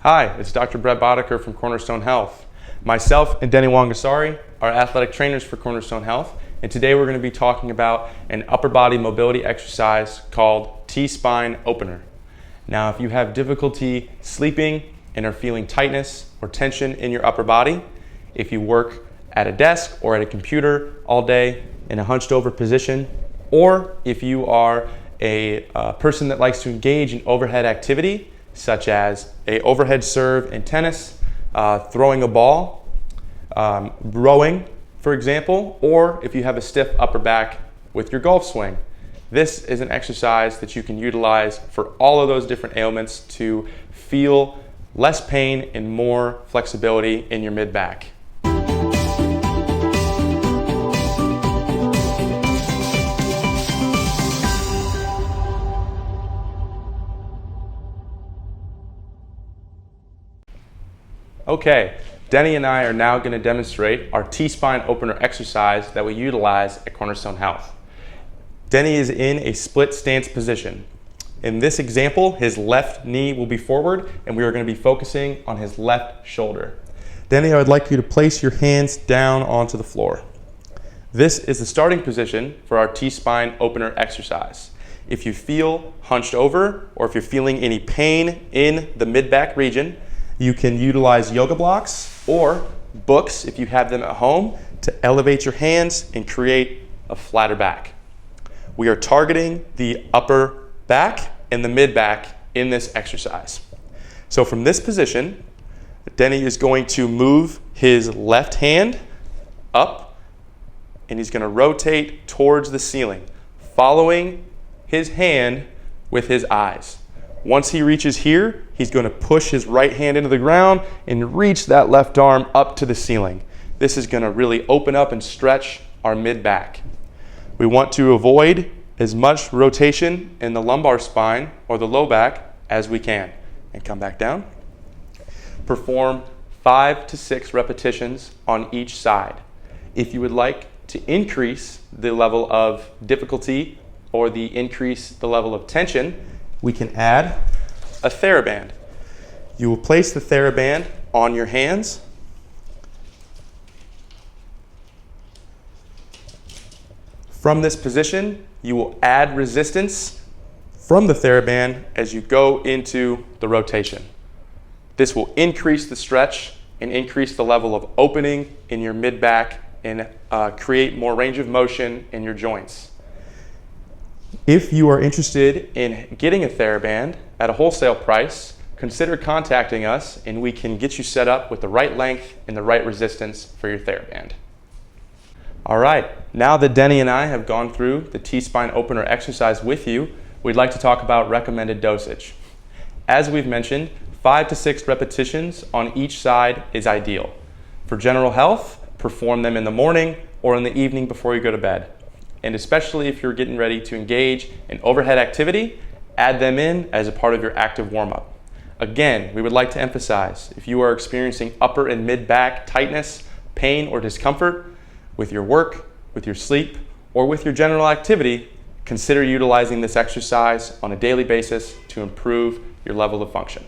Hi, it's Dr. Boddicker from Cornerstone Health. Myself and Denny Wongosari are athletic trainers for Cornerstone Health, and today we're going to be talking about an upper body mobility exercise called T-spine opener. Now, if you have difficulty sleeping and are feeling tightness or tension in your upper body, if you work at a desk or at a computer all day in a hunched over position, or if you are a person that likes to engage in overhead activity, such as a overhead serve in tennis, throwing a ball, rowing, for example, or if you have a stiff upper back with your golf swing. This is an exercise that you can utilize for all of those different ailments to feel less pain and more flexibility in your mid-back. Okay, Denny and I are now going to demonstrate our T-spine opener exercise that we utilize at Cornerstone Health. Denny is in a split stance position. In this example, his left knee will be forward and we are going to be focusing on his left shoulder. Denny, I would like you to place your hands down onto the floor. This is the starting position for our T-spine opener exercise. If you feel hunched over or if you're feeling any pain in the mid-back region, you can utilize yoga blocks or books, if you have them at home, to elevate your hands and create a flatter back. We are targeting the upper back and the mid-back in this exercise. So from this position, Denny is going to move his left hand up and he's going to rotate towards the ceiling, following his hand with his eyes. Once he reaches here, he's going to push his right hand into the ground and reach that left arm up to the ceiling. This is going to really open up and stretch our mid-back. We want to avoid as much rotation in the lumbar spine or the low back as we can. And come back down. Perform 5 to 6 repetitions on each side. If you would like to increase the level of difficulty or increase the level of tension, we can add a TheraBand. You will place the TheraBand on your hands. From this position, you will add resistance from the TheraBand as you go into the rotation. This will increase the stretch and increase the level of opening in your mid-back and create more range of motion in your joints. If you are interested in getting a TheraBand at a wholesale price, consider contacting us and we can get you set up with the right length and the right resistance for your TheraBand. All right, now that Denny and I have gone through the T-spine opener exercise with you, we'd like to talk about recommended dosage. As we've mentioned, 5 to 6 repetitions on each side is ideal. For general health, perform them in the morning or in the evening before you go to bed. And especially if you're getting ready to engage in overhead activity, add them in as a part of your active warm-up. Again, we would like to emphasize, if you are experiencing upper and mid-back tightness, pain, or discomfort with your work, with your sleep, or with your general activity, consider utilizing this exercise on a daily basis to improve your level of function.